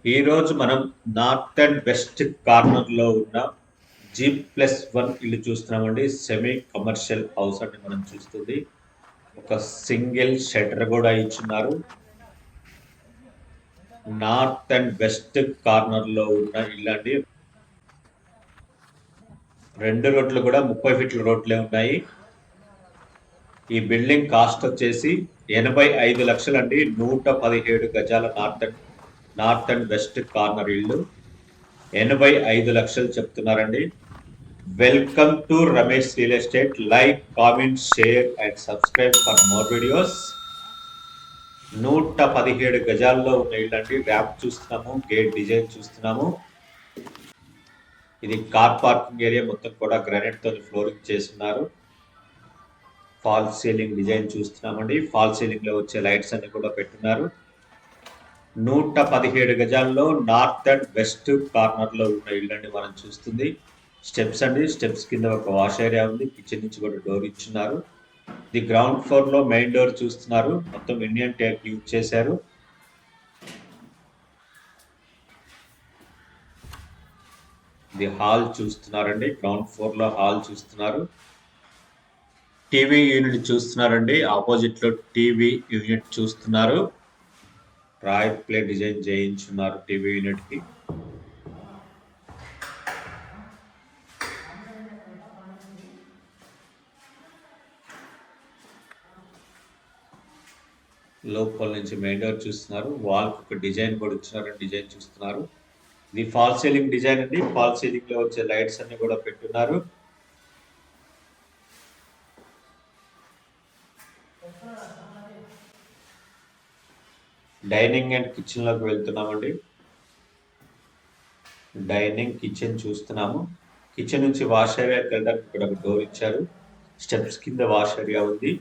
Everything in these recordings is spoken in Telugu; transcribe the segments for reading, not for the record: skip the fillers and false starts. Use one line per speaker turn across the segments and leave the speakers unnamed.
ఈరోజు మనం నార్త్ అండ్ వెస్ట్ కార్నర్లో ఉన్న G+1 ఇల్లు చూస్తున్నామండి. సెమీ కమర్షియల్ హౌస్ అంటే మనం చూస్తుంది. ఒక సింగిల్ షటర్ కూడా ఇచ్చున్నారు. నార్త్ అండ్ వెస్ట్ కార్నర్లో ఉన్న ఇల్లు అండి. 2 రోడ్లు కూడా 30 ఫీట్ల రోడ్లే ఉన్నాయి. ఈ బిల్డింగ్ కాస్ట్ వచ్చేసి 85 లక్షలండి. 117 గజాల నార్త్ అండ్ వెస్ట్ కార్నర్ ఇల్లు 85 లక్షలు చెప్తున్నారండి. Welcome to Ramesh real estate. Like, comment, share and subscribe for more videos. 117 గజాల్లో ఉన్న ఇల్లండి. ర్యాంప్ చూస్తున్నాము, గేట్ డిజైన్ చూస్తున్నాము. ఇది కార్ పార్కింగ్ ఏరియా మొత్తం కూడా గ్రానైట్ తో ఫ్లోరింగ్ చేస్తున్నారు. ఫాల్ సీలింగ్ డిజైన్ చూస్తున్నామండి. ఫాల్ సీలింగ్ లో వచ్చే లైట్స్ అన్ని కూడా పెట్టున్నారు. 117 గజాల్లో నార్త్ అండ్ వెస్ట్ కార్నర్ లో ఉన్న ఇల్లండి మనం చూస్తుంది. స్టెప్స్ అండి. స్టెప్స్ కింద ఒక వాష్ ఏరియా ఉంది. కిచెన్ నుంచి కూడా డోర్ ఇచ్చున్నారు. ఇది గ్రౌండ్ ఫ్లోర్ లో మెయిన్ డోర్ చూస్తున్నారు. మొత్తం ఇండియన్ టేక్ యూజ్ చేశారు. ఇది హాల్ చూస్తున్నారండి. గ్రౌండ్ ఫ్లోర్ లో హాల్ చూస్తున్నారు. టీవీ యూనిట్ చూస్తున్నారండి. ఆపోజిట్ లో టీవీ యూనిట్ చూస్తున్నారు. రాయల్ ప్లే డిజైన్ చేయించున్నారు టీవీ యూనిట్ కి. లోపల నుంచి మెయిన్ డోర్ చూస్తున్నారు. వాల్ ఒక డిజైన్ కూడా ఇచ్చినారు. డిజైన్ చూస్తున్నారు. ఇది ఫాల్ సీలింగ్ డిజైన్ అండి. ఫాల్ సీలింగ్ లో వచ్చే లైట్స్ అన్ని కూడా పెట్టున్నారు. డైనింగ్ అండ్ కిచెన్ లోకి వెళ్తున్నామండి. డైనింగ్ కిచెన్ చూస్తున్నాము. కిచెన్ నుంచి వాష్ ఏరియా వెళ్ళడానికి ఇక్కడ ఒక డోర్ ఇచ్చారు. స్టెప్స్ కింద వాష్ ఏరియా ఉంది.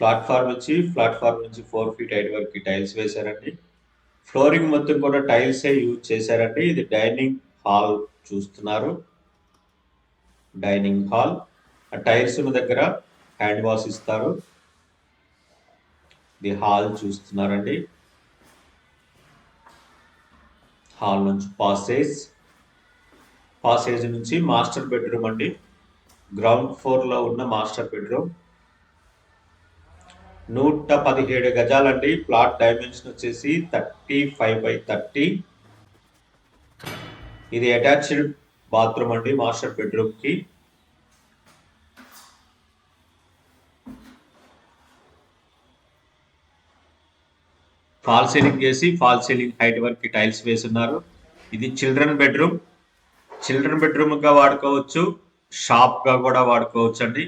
ప్లాట్ఫామ్ నుంచి 4 ఫీట్ హైట్ వరకు టైల్స్ వేశారండి. ఫ్లోరింగ్ మొత్తం కూడా టైల్సే యూజ్ చేశారండి. ఇది డైనింగ్ హాల్ చూస్తున్నారు. డైనింగ్ హాల్ ఆ టైల్స్ దగ్గర హ్యాండ్ వాష్ ఇస్తారు. ఇది హాల్ చూస్తున్నారండి. హాల్ నుంచి పాసేజ్ నుంచి మాస్టర్ బెడ్రూమ్ అండి. గ్రౌండ్ ఫ్లోర్ లో ఉన్న మాస్టర్ బెడ్రూమ్. 117 గజాలండి. ప్లాట్ డైమెన్షన్ వచ్చేసి 35/30. ఇది అటాచ్డ్ బాత్రూమ్ అండి మాస్టర్ బెడ్రూమ్ కి. ఫాల్ సీలింగ్ చేసి ఫాల్ సీలింగ్ హైట్ వరకు టైల్స్ వేస్తున్నారు. ఇది చిల్డ్రన్ బెడ్రూమ్. చిల్డ్రన్ బెడ్రూమ్ గా వాడుకోవచ్చు, షాప్ గా కూడా వాడుకోవచ్చు అండి.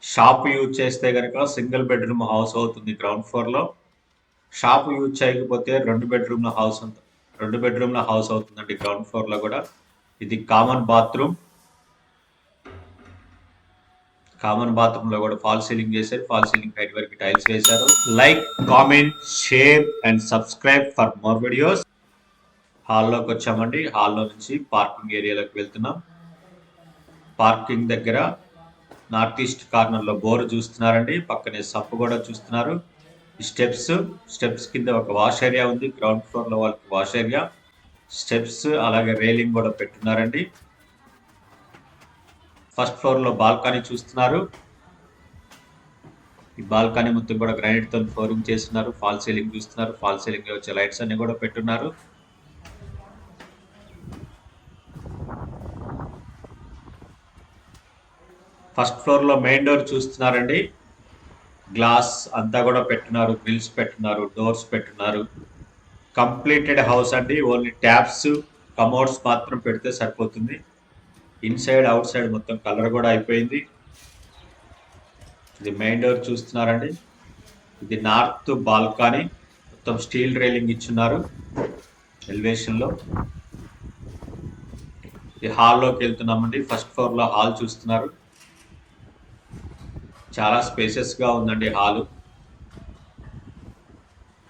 షాప్ యూజ్ చేస్తే కనుక సింగిల్ బెడ్రూమ్ హౌస్ అవుతుంది గ్రౌండ్ ఫ్లోర్ లో. షాప్ యూజ్ చేయకపోతే 2 బెడ్రూమ్ల హౌస్ అవుతుందండి గ్రౌండ్ ఫ్లోర్ లో కూడా. ఇది కామన్ బాత్రూమ్ లో కూడా ఫాల్ సీలింగ్ చేశారు. ఫాల్ సీలింగ్ హైట్ వరకు టైల్స్ వేశారు. Like, comment, share and subscribe for more videos. హాల్లోకి వచ్చామండి. హాల్లో నుంచి పార్కింగ్ ఏరియాలోకి వెళ్తున్నాం. పార్కింగ్ దగ్గర నార్త్ ఈస్ట్ కార్నర్ లో బోర్ చూస్తున్నారండి. పక్కనే సబ్బు కూడా చూస్తున్నారు. స్టెప్స్ కింద ఒక వాష్ ఏరియా ఉంది. గ్రౌండ్ ఫ్లోర్ లో వాళ్ళకి వాష్ ఏరియా, స్టెప్స్ అలాగే రైలింగ్ కూడా పెట్టున్నారండి. ఫస్ట్ ఫ్లోర్ లో బాల్కనీ చూస్తున్నారు. ఈ బాల్కనీ మొత్తం కూడా గ్రానైట్ తో ఫ్లోరింగ్ చేస్తున్నారు. ఫాల్ సీలింగ్ చూస్తున్నారు. ఫాల్ సీలింగ్ లో వచ్చే లైట్స్ అన్ని కూడా పెట్టున్నారు. ఫస్ట్ ఫ్లోర్ లో మెయిన్ డోర్ చూస్తున్నారండి. గ్లాస్ అంతా కూడా పెట్టున్నారు. గ్రిల్స్ పెట్టున్నారు. డోర్స్ పెట్టున్నారు. కంప్లీటెడ్ హౌస్ అండి. ఓన్లీ ట్యాప్స్, కమోడ్స్ మాత్రం పెడితే సరిపోతుంది. ఇన్సైడ్ అవుట్ సైడ్ మొత్తం కలర్ కూడా అయిపోయింది. ఇది మెయిన్ డోర్ చూస్తున్నారండి. ఇది నార్త్ బాల్కనీ. మొత్తం స్టీల్ రైలింగ్ ఇచ్చున్నారు ఎలివేషన్ లో. ఈ హాల్లోకి వెళ్తున్నామండి. ఫస్ట్ ఫ్లోర్ లో హాల్ చూస్తున్నారు. చాలా స్పేసెస్ గా ఉందండి హాలు.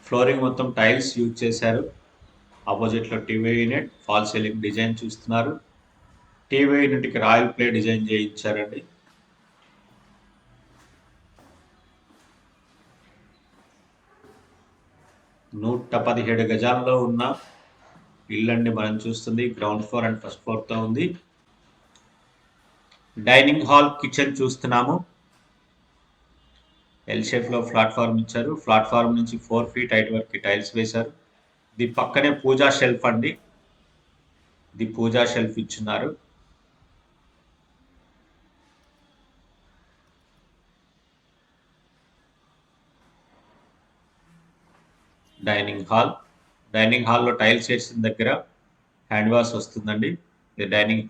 ఫ్లోరింగ్ మొత్తం టైల్స్ యూజ్ చేశారు. ఆపోజిట్ లో TV unit, fall ceiling design చూస్తున్నారు. టీవీ యూనిట్ కి రాయల్ ప్లే డిజైన్ చేయించారండి. 117 గజాల్లో ఉన్న ఇల్లండి మనం చూస్తుంది. Ground floor and first floor తో ఉంది. డైనింగ్ హాల్, కిచెన్ చూస్తున్నాము. ఎల్ షేప్ లో ప్లాట్ఫామ్ ఇచ్చారు. ప్లాట్ఫామ్ నుంచి 4 feet హైట్ వరకు టైల్స్ వేశారు. ఇది పక్కనే పూజా షెల్ఫ్ అండి. ఇది పూజా షెల్ఫ్ ఇచ్చున్నారు. డైనింగ్ హాల్లో టైల్స్ వేసిన దగ్గర హ్యాండ్ వాష్ వస్తుందండి. ఇది డైనింగ్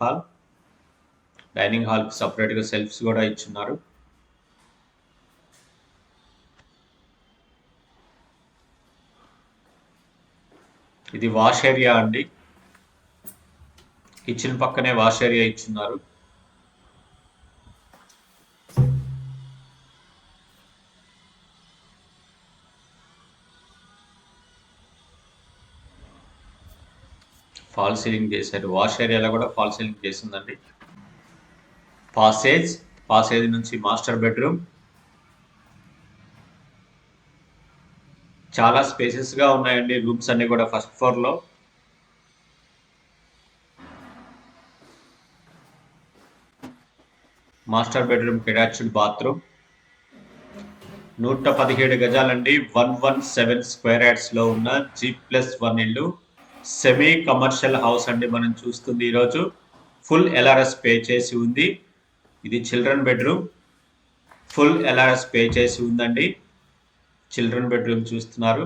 హాల్కి సపరేట్గా సెల్ఫ్స్ కూడా ఇచ్చున్నారు. ఇది వాష్ ఏరియా అండి. కిచెన్ పక్కనే వాష్ ఏరియా ఇచ్చున్నారు. ఫాల్ సీలింగ్ చేశారు. వాష్ ఏరియాలో కూడా ఫాల్ సీలింగ్ చేసిందండి. పాసేజ్ నుంచి మాస్టర్ బెడ్రూమ్. చాలా స్పేసెస్ గా ఉన్నాయండి రూమ్స్ అన్ని కూడా ఫస్ట్ ఫ్లోర్ లో. Master bedroom attached bathroom. 117 గజాలండి. 117 square yards లో ఉన్న G+1 ఇల్లు. సెమీ కమర్షియల్ హౌస్ అండి మనం చూస్తుంది ఈరోజు. ఫుల్ ఎల్ఆర్ఎస్ పే చేసి ఉంది. ఇది children bedroom. Full LRS pay చేసి ఉందండి. చిల్డ్రన్ బెడ్రూమ్ చూస్తున్నారు.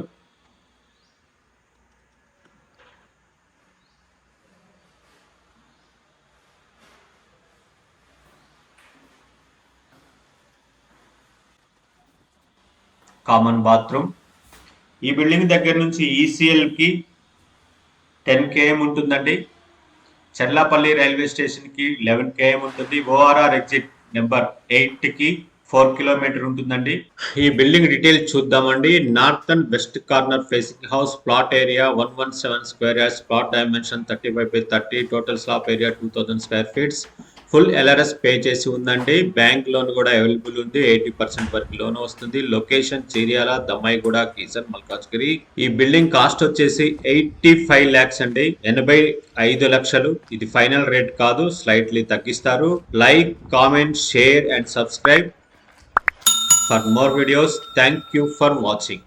Common bathroom. ఈ బిల్డింగ్ దగ్గర నుంచి ఈసీఎల్ కి 10 km ఉంటుందండి. చెర్లాపల్లి రైల్వే స్టేషన్ కి 11 km ఉంటుంది. ఓఆర్ఆర్ ఎగ్జిట్ నెంబర్ 8 కి 4 km ఉంటుందండి. ఈ బిల్డింగ్ డీటెయిల్స్ చూద్దామండి. North and west corner facing house. Plot area 117 square yards. Plot dimension 35/30. Total slab area 2000 square feets. Full LRS pay చేసి ఉందండి. బ్యాంక్ లోన్ కూడా అవైలబుల్ ఉంది. 80% వరకు లోన్ వస్తుంది. లొకేషన్ చిర్యాల, దమ్మాయిగూడ, కీసన్, మల్కాజ్గిరి. ఈ బిల్డింగ్ కాస్ట్ వచ్చేసి 85 lakhs అండి. 85 లక్షలు. ఇది ఫైనల్ రేట్ కాదు, స్లైట్లీ తగ్గిస్తారు. Like, comment, share and subscribe for more videos. Thank you for watching.